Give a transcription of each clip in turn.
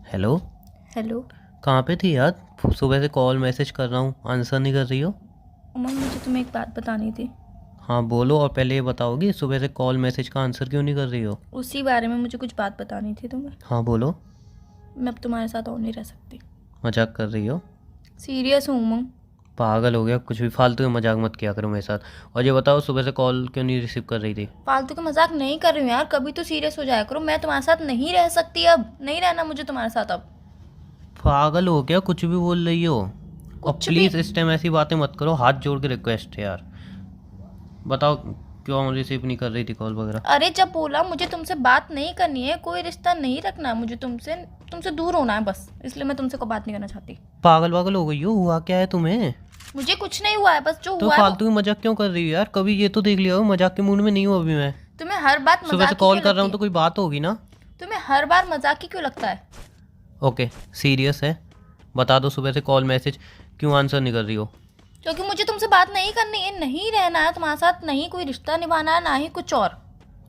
Hello. Hello. कहाँ पे थी यार? सुबह से कॉल मैसेज कर रहा हूँ, आंसर नहीं कर रही हो। उमंग, मुझे तुम्हें एक बात बतानी थी। हाँ बोलो, और पहले ये बताओगी सुबह से कॉल मैसेज का आंसर क्यों नहीं कर रही हो? उसी बारे में मुझे कुछ बात बतानी थी तुम्हें। हाँ बोलो। मैं अब तुम्हारे साथ और नहीं रह सकती। मजाक कर रही हो? सीरियस हूँ उमंग। पागल हो गया, कुछ भी फालतू में मजाक मत किया करो मेरे साथ। और ये बताओ सुबह से कॉल क्यों नहीं रिसीव कर रही थी? फालतू का मजाक नहीं कर रही हूँ यार, कभी तो सीरियस हो जाया करो। मैं तुम्हारे साथ नहीं रह सकती, अब नहीं रहना मुझे तुम्हारे साथ अब। पागल हो क्या, कुछ भी बोल रही हो? और कुछ प्लीज़ भी। इस टाइम ऐसी बातें मत करो, हाथ जोड़ के रिक्वेस्ट है यार। बताओ क्यों रिसीव नहीं कर रही थी कॉल वगैरह? अरे जब बोला मुझे तुमसे बात नहीं करनी है, कोई रिश्ता नहीं रखना है मुझे तुमसे, तुमसे दूर होना है बस, इसलिए मैं तुमसे कोई बात नहीं करना चाहती। पागल वागल हो गई हो? हुआ क्या है तुम्हें? मुझे कुछ नहीं हुआ है, बस जो तो हुआ है वो। फालतू में मजाक क्यों कर रही हो यार? कभी ये तो देख लिया हो, मजाक के मूड में नहीं हूँ अभी मैं। तुम्हें हर बात सुबह से मजाक कॉल क्यों कर रहा हूँ लगती तो है? कोई बात होगी ना। तुम्हें हर बार मजाक ही क्यों लगता है? ओके, सीरियस है? बता दो सुबह से कॉल मैसेज क्यों आंसर नहीं कर रही हो? क्योंकि मुझे तुमसे बात नहीं करनी है, नहीं रहना है तुम्हारे साथ, नहीं कोई रिश्ता निभाना है, ना ही कुछ और।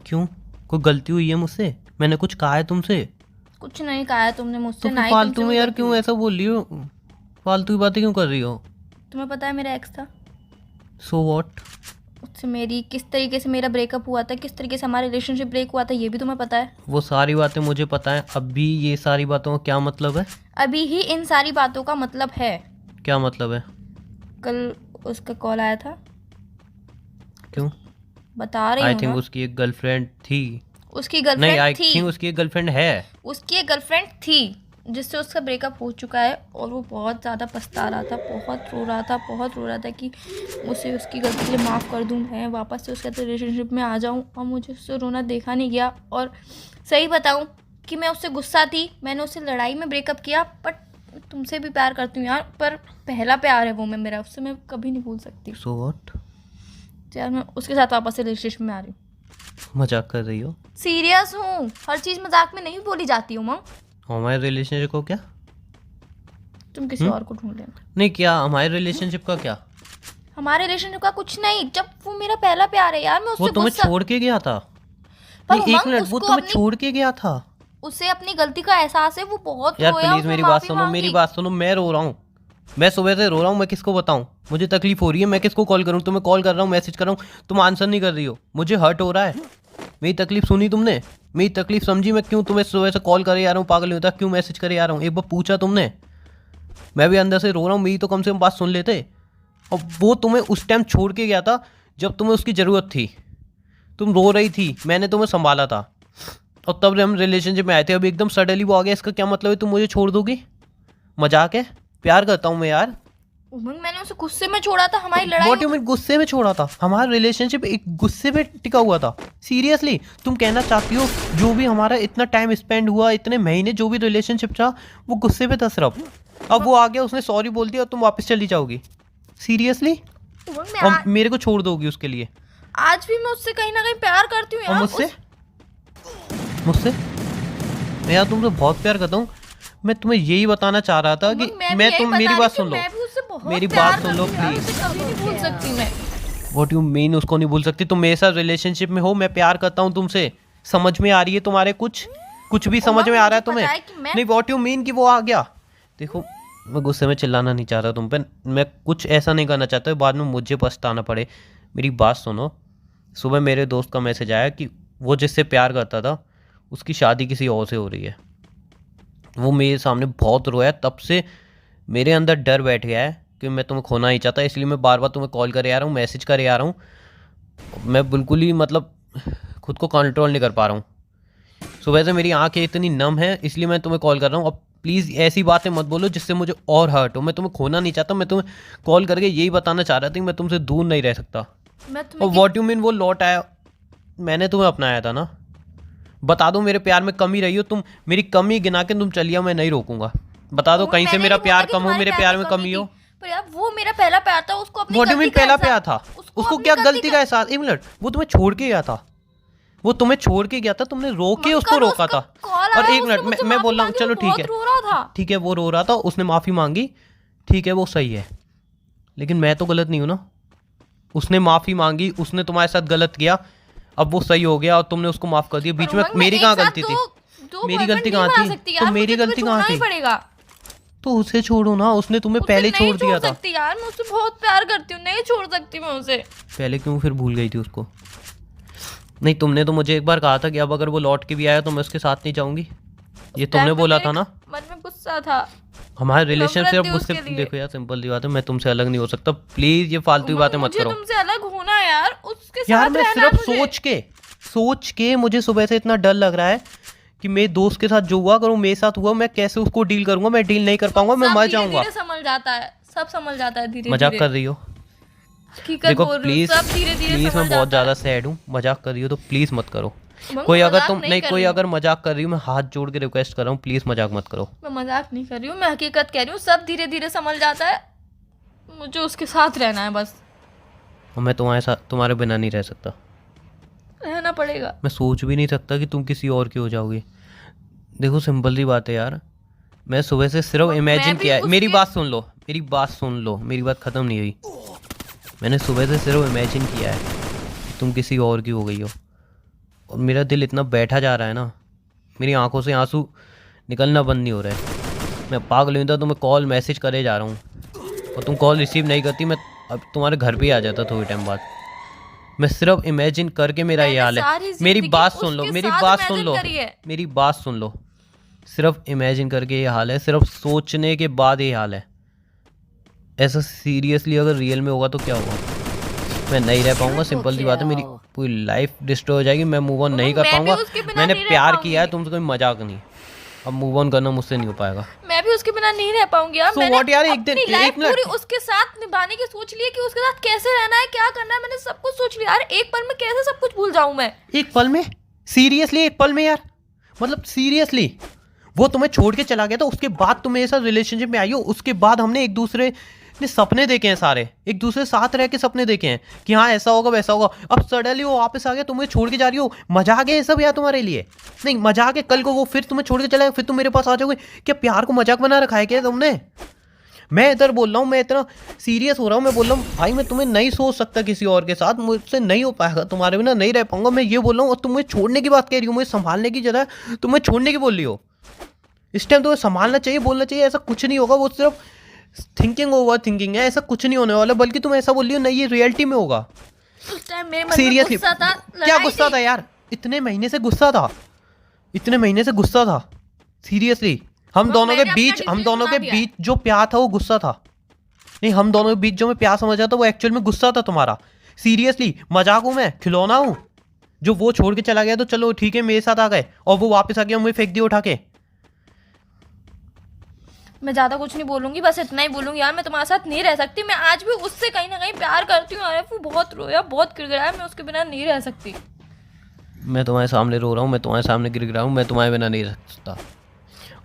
क्यों? कोई गलती हुई है मुझसे? मैंने कुछ कहा है तुमसे? कुछ नहीं कहा है तुमने मुझसे, तो ना फिर ही फालतू तुमसे में कोई यार गलती क्यों हुई। ऐसा बोल रही हो? फालतू की बातें क्यों कर रही हो? तुम्हें पता है मेरा एक्स था, सो वॉट? उससे मेरी किस तरीके से मेरा ब्रेकअप हुआ था, किस तरीके से हमारा रिलेशनशिप ब्रेक हुआ था, ये भी तुम्हें पता है। वो सारी बातें मुझे पता है, अब भी ये सारी बातों का क्या मतलब है? अभी ही इन सारी बातों का मतलब है। क्या मतलब है? कल उसका कॉल आया था। क्यों? बता रही आई हूँ थिंक ना। उसकी एक गर्लफ्रेंड थी। उसकी नहीं, गर्लफ्रेंड आई थी। थिंक उसकी एक गर्लफ्रेंड है। उसकी एक गर्लफ्रेंड थी जिससे उसका ब्रेकअप हो चुका है, और वो बहुत ज़्यादा पछता रहा था, बहुत रो रहा था, बहुत रो रहा था कि उसे उसकी गलती के लिए माफ़ कर दूँ, मैं वापस से उसके साथ रिलेशनशिप में आ जाऊँ। और मुझे उससे रोना देखा नहीं गया, और सही बताऊँ कि मैं उससे गुस्सा थी, मैंने उससे लड़ाई में ब्रेकअप किया। बट तुमसे भी प्यार करती हूँ यार, पर पहला प्यार है वो मेरा, उससे मैं कभी नहीं भूल सकती। So what? यार मैं उसके साथ वापस से रिलेशनशिप में आ रही हूँ। मजाक कर रही हो? सीरियस हूँ, हर चीज़ मजाक में नहीं बोली जाती हूँ माँ। हमारे रिलेशनशिप को क्या? तुम किसी और को ढूंढ लेना। नहीं, क्या हमारे रिलेशनशिप का क्या? हमारे रिलेशनशिप का कुछ नहीं, जब वो मेरा पहला प्यार है यार, मैं वो उससे तुम्हें गुस्सा। छोड़ के गया था? पर नहीं, एक उमंग, मिनट, वो उसको तुम्हें अपनी, छोड़ के गया था? उसे अपनी गलती का एहसास है, वो बहुत यार रोया, प्लीज उसने मेरी बात माफी सुनो, मेरी मांगी। बात सुनो, मैं रो रहा हूँ। मैं सुबह से रो रहा हूँ, मैं किसको बताऊँ? मुझे तकलीफ हो रही है, मैं किसको कॉल करूँ? तुम्हें कॉल कर रहा हूँ, मैसेज कर रहा हूँ, तुम आंसर नहीं कर रही हो, मुझे हर्ट हो रहा है। मेरी तकलीफ सुनी तुमने? मेरी तकलीफ समझी? मैं क्यों तुम्हें सुबह से कॉल करे आ रहा हूँ, पागल नहीं होता? क्यों मैसेज करे आ रहा हूँ? एक बार पूछा तुमने? मैं भी अंदर से रो रहा हूँ, मेरी तो कम से कम बात सुन लेते। और वो तुम्हें उस टाइम छोड़ के गया था जब तुम्हें उसकी ज़रूरत थी। तुम रो रही थी, मैंने तुम्हें संभाला था, और तब हम रिलेशनशिप में आए थे। अब एकदम सडनली वो आ गया, इसका क्या मतलब है? तुम मुझे छोड़ दोगी? मजाक है? प्यार करता हूँ मैं यार। उमंग, मैंने उसे गुस्से में छोड़ा था, हमारी लड़ाई व्हाट यू मीन गुस्से में छोड़ा था? हमारा रिलेशनशिप एक गुस्से पे टिका हुआ था? सीरियसली तुम कहना चाहती हो जो भी हमारा इतना टाइम स्पेंड हुआ, इतने महीने जो भी रिलेशनशिप था, वो गुस्से पे था सिर्फ? अब वो आ गया, उसने सॉरी बोल दिया और तुम वापस चली जाओगी? सीरियसली? उमंग, मैं और मेरे को छोड़ दोगी उसके लिए? आज भी मैं उससे कहीं ना कहीं प्यार करती हूँ और यार। मुझसे? मुझसे? मैं यार तुमसे बहुत प्यार करता हूँ। मैं तुम्हें यही बताना चाह रहा था कि उमंग, मैं भी मैं यही तुम बता मेरी रही बात कि सुन लो। मैं भी उससे बहुत मेरी प्यार बात सुन लो करती हूँ यार, प्लीज। उसे कभी नहीं भूल सकती मैं। व्हाट यू मीन उसको नहीं भूल सकती? तुम मेरे साथ रिलेशनशिप में हो, मैं प्यार करता हूँ तुमसे। समझ में आ रही है तुम्हारे कुछ? कुछ भी समझ उमंग, में आ रहा है मुझे तुम्हें? पता है कि मैं। नहीं, व्हाट यू मीन कि वो आ गया? देखो, मैं गुस्से में चिल्लाना नहीं चाह रहा तुम पे, मैं कुछ ऐसा नहीं करना चाहता बाद में मुझे पछताना पड़े। मेरी बात सुनो। सुबह मेरे दोस्त का मैसेज आया कि वो जिससे प्यार करता था उसकी शादी किसी और से हो रही है। वो मेरे सामने बहुत रोया, तब से मेरे अंदर डर बैठ गया है कि मैं तुम्हें खोना नहीं चाहता, इसलिए मैं बार बार तुम्हें कॉल करे आ रहा हूँ, मैसेज करे आ रहा हूँ। मैं बिल्कुल ही मतलब खुद को कंट्रोल नहीं कर पा रहा हूँ। सुबह से मेरी आंखें इतनी नम है, इसलिए मैं तुम्हें कॉल कर रहा हूँ। अब प्लीज़ ऐसी बातें मत बोलो जिससे मुझे और हर्ट हो। मैं तुम्हें खोना नहीं चाहता, मैं तुम्हें कॉल करके यही बताना चाह रहा था कि मैं तुमसे दूर नहीं रह सकता। मैं और तुम्हें व्हाट यू मीन वो लौट आया? मैंने तुम्हें अपनाया था ना? बता दो मेरे प्यार में कमी रही हो, तुम मेरी कमी गिना के तुम चलिए, मैं नहीं रोकूंगा। बता दो उमंग, कहीं से मैंने मेरा नहीं बोला प्यार कि कम हो, तुम्हारे मेरे प्यार में कमी कमी थी, हो। पर यार वो मेरा पहला प्यार था, उसको अपनी व्हाट यू मीन गलती का पहला एहसास। प्यार था? उसको अपनी क्या गलती का एहसास? एक मिनट, वो तुम्हें छोड़ के गया था, वो तुम्हें छोड़ के गया था, तुमने रो के उमंग, उसको कल रोका उसका था। कॉल और आया, एक उसने मिनट, मुझसे मैं माफी बोल रहा हूँ, मांगी, चलो वो ठीक है, बहुत रो रहा था। ठीक है, वो रो रहा था, उसने माफ़ी मांगी, ठीक है, वो सही है। लेकिन मैं तो गलत नहीं हूँ ना? उसने माफ़ी मांगी, उसने तुम्हारे साथ गलत किया, अब वो सही हो गया और तुमने उसको माफ कर दिया, बीच में उमंग, मेरी एक कहाँ साथ गलती थी? दो मेरी boyfriend गलती नहीं कहाँ बना थी? सकती तो यार, मेरी मुझे तुम्हें गलती कहाँ छोड़ना ही थी? पड़ेगा। तो उसे छोड़ो ना, उसने तुम्हें उसको पहले नहीं छोड़ दिया था। सकती यार, मैं उससे बहुत प्यार करती हूँ, नहीं छोड़ सकती मैं उसे। पहले क्यों फिर भूल गई थी उसको? नहीं, तुमने तो मुझे एक बार कहा था कि अब अगर वो लौट के भी आया तो मैं उसके साथ नहीं जाऊंगी, ये तुमने टाइम पे बोला मेरे था ना। मन में गुस्सा था, हमारे रिलेशन नफरत सिर्फ थी गुस्से। उसके लिए। देखो यार, सिंपल सी बात है, मैं तुमसे अलग नहीं हो सकता, प्लीज ये फालतू की उमंग, बातें मत मुझे करो। तुमसे अलग होना है यार, उसके यार साथ मैं रहना है सिर्फ मुझे। सोच के मुझे सुबह से इतना डर लग रहा है कि मेरे दोस्त के साथ जो हुआ, अगर वो मेरे साथ हुआ, मैं कैसे उसको डील करूंगा? मैं डील नहीं कर पाऊंगा, मैं सब मर धीरे जाऊंगा। धीरे संभल जाता है, सब संभल जाता है धीरे मजाक धीरे। कर रही हो? हकीकत देखो बोल रही हूँ, प्लीज सब धीरे धीरे प्लीज, संभल मैं बहुत जाता है। ज्यादा सैड हूँ, मजाक कर रही हो तो प्लीज मत करो। उमंग, कोई मैं अगर मजाक तुम नहीं, कर कोई रही हूँ। अगर मजाक कर रही हूँ, मैं हाथ जोड़ के रिक्वेस्ट कर रहा हूँ, प्लीज मजाक मत करो। मैं मजाक नहीं कर रही हूँ, मैं हकीकत कह रही हूँ, सब धीरे धीरे संभल जाता है, मुझे उसके साथ रहना है बस। और मैं तुम्हारे साथ, तुम्हारे बिना नहीं रह सकता। रहना पड़ेगा। मैं सोच भी नहीं सकता कि तुम किसी और की हो जाओगी। देखो सिंपल सी बात है यार, मैं सुबह से सिर्फ मैं इमेजिन भी किया है। मेरी उसके- बात सुन लो, मेरी बात सुन लो, मेरी बात ख़त्म नहीं हुई। मैंने सुबह से सिर्फ इमेजिन किया है कि तुम किसी और की हो गई हो, और मेरा दिल इतना बैठा जा रहा है ना, मेरी आंखों से आंसू निकलना बंद नहीं हो रहा है। मैं पागल हुई था, तो मैं कॉल मैसेज करे जा रहा हूँ और तुम कॉल रिसीव नहीं करती। मैं अब तुम्हारे घर पे ही आ जाता थोड़ी टाइम बाद। मैं सिर्फ इमेजिन करके मेरा ये मैंने हाल है। सारी मेरी जिंदगी बात सुन लो, उसके मेरी साथ बात सुन imagine लो, करी है। मेरी बात सुन लो। सिर्फ इमेजिन करके ये हाल है, सिर्फ सोचने के बाद ये हाल है। ऐसा सीरियसली अगर रियल में होगा तो क्या होगा? मैं नहीं रह पाऊंगा, सिंपल सी बात है, मेरी पूरी लाइफ डिस्ट्रॉय हो जाएगी, मैं मूव ऑन नहीं कर मैं भी पाऊंगा। उसके बिना मैंने नहीं रह प्यार पाऊंगी। किया है तुमसे, कोई मजाक नहीं। अब मूव ऑन करना मुझसे नहीं हो पाएगा। मैं भी उसके बिना नहीं रह पाऊंगी यार। So मैंने what यार, एक दिन- अपनी लाइफ एक मिनट। पूरी उसके साथ निभाने की सोच ली है कि उसके साथ कैसे रहना है, क्या करना है, मैंने सब कुछ सोच लिया यार। एक पल में कैसे सब कुछ भूल जाऊं मैं? एक पल में? सीरियसली एक पल में यार? मतलब सीरियसली? वो तुम्हें छोड़ के चला गया था, उसके बाद तुम मेरे साथ रिलेशनशिप में आई हो, उसके बाद हमने एक दूसरे ने सपने देखे हैं, सारे एक दूसरे साथ रह के सपने देखे हैं कि हाँ ऐसा होगा वैसा होगा। अब सडनली वो वापस आ गया, तुम्हें छोड़ के जा रही हो। मजाक है ये सब यार तुम्हारे लिए? नहीं मजाक है, कल को वो फिर तुम्हें छोड़ के चला गया, फिर तुम मेरे पास आ जाओगे। क्या प्यार को मजाक बना रखा है क्या तुमने? मैं इधर बोल रहा हूँ, मैं इतना सीरियस हो रहा हूँ, मैं बोल रहा हूँ भाई मैं तुम्हें नहीं सोच सकता किसी और के साथ, मुझसे नहीं हो पाएगा, तुम्हारे बिना नहीं रह पाऊंगा, मैं ये बोल रहा हूँ। और तुम मुझे छोड़ने की बात कह रही हो, मुझे संभालने की जगह तुम्हें छोड़ने की बोल रही हो। इस टाइम तुम्हें संभालना चाहिए, बोलना चाहिए ऐसा कुछ नहीं होगा, वो सिर्फ थिंकिंग ओवर थिंकिंग है, ऐसा कुछ नहीं होने वाला। बल्कि तुम ऐसा बोल रही हो नहीं ये रियलिटी में होगा। उस टाइम मेरे मन में सीरियसली गुस्सा था, क्या लड़ाई गुस्सा थी। था यार? इतने महीने से गुस्सा था, इतने महीने से गुस्सा था। सीरियसली हम दोनों के मैंने अपना बीच, हम decision दोनों के बना दिया है। बीच जो प्यार था वो गुस्सा था। नहीं, हम दोनों के बीच जो मैं प्यार समझा था वो एक्चुअल में गुस्सा था तुम्हारा। सीरियसली मजाक हूँ मैं, खिलौना हूँ? जो वो छोड़ के चला गया तो चलो ठीक है, मेरे साथ आ गए, और वो वापस आ गया, मुझे फेंक दिया उठा के। मैं ज्यादा कुछ नहीं बोलूंगी, बस इतना ही बोलूंगी यार, मैं तुम्हारे साथ नहीं रह सकती। मैं आज भी उससे कहीं ना कहीं प्यार करती हूँ यार। वो बहुत रोया, बहुत गिड़गिड़ाया, मैं उसके बिना नहीं रह सकती। मैं तुम्हारे सामने रो रहा हूँ, मैं तुम्हारे सामने गिर रहा हूँ, मैं तुम्हारे बिना नहीं रह सकता,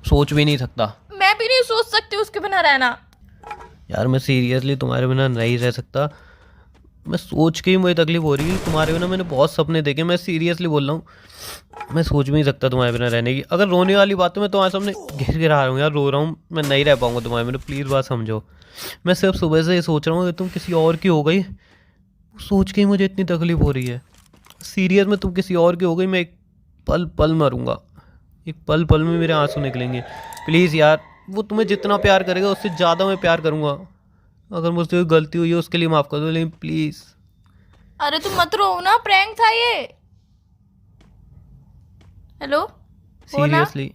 सोच भी नहीं सकता। मैं भी नहीं सोच सकती उसके बिना रहना। यार मैं सीरियसली तुम्हारे बिना नहीं रह सकता। मैं सोच के ही मुझे तकलीफ हो रही है तुम्हारे बिना। मैंने बहुत सपने देखे, मैं सीरियसली बोल रहा हूँ, मैं सोच भी नहीं सकता तुम्हारे बिना रहने की। अगर रोने वाली बात है, मैं तुम्हारे सामने गिरा रहा हूँ यार, रो रहा हूँ, मैं नहीं रह पाऊंगा तुम्हारे बिना, प्लीज़ बात समझो। मैं सिर्फ सुबह से ये सोच रहा हूँ कि तुम किसी और की हो गई, सोच के ही मुझे इतनी तकलीफ हो रही है। सीरियस में तुम किसी और की हो गई, मैं एक पल पल मरूंगा, एक पल पल में मेरे आंसू निकलेंगे। प्लीज़ यार, वो तुम्हें जितना प्यार करेगा उससे ज़्यादा मैं प्यार करूँगा। अगर मुझसे कोई गलती हुई है उसके लिए माफ़ कर दो, लेकिन प्लीज़। अरे तुम मत रो ना, प्रैंक था ये। हेलो, सीरियसली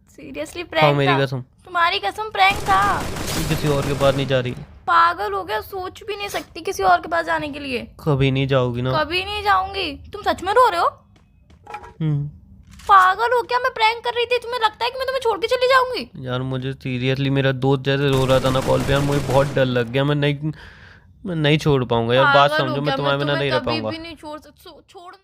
सीरियसली खाओ प्रैंक मेरी था। कसम, तुम्हारी कसम, प्रैंक था। तुम किसी और के पास नहीं जा रही। पागल हो गया, सोच भी नहीं सकती किसी और के पास जाने के लिए। कभी नहीं जाओगी ना? कभी नहीं जाऊंगी। तुम सच में रो रहे हो? हम्म। पागल हो क्या? मैं प्रैंक कर रही थी, तुम्हें लगता है कि मैं तुम्हें छोड़ के चली जाऊंगी? यार मुझे सीरियसली, मेरा दोस्त जैसे रो रहा था ना कॉल पे यार, मुझे बहुत डर लग गया। मैं नहीं छोड़ पाऊंगा यार, बात पागल हो समझो, क्या? मैं तुम्हारे बिना नहीं रह कभी पाऊंगा। भी नहीं छोड़ सकती। छोड़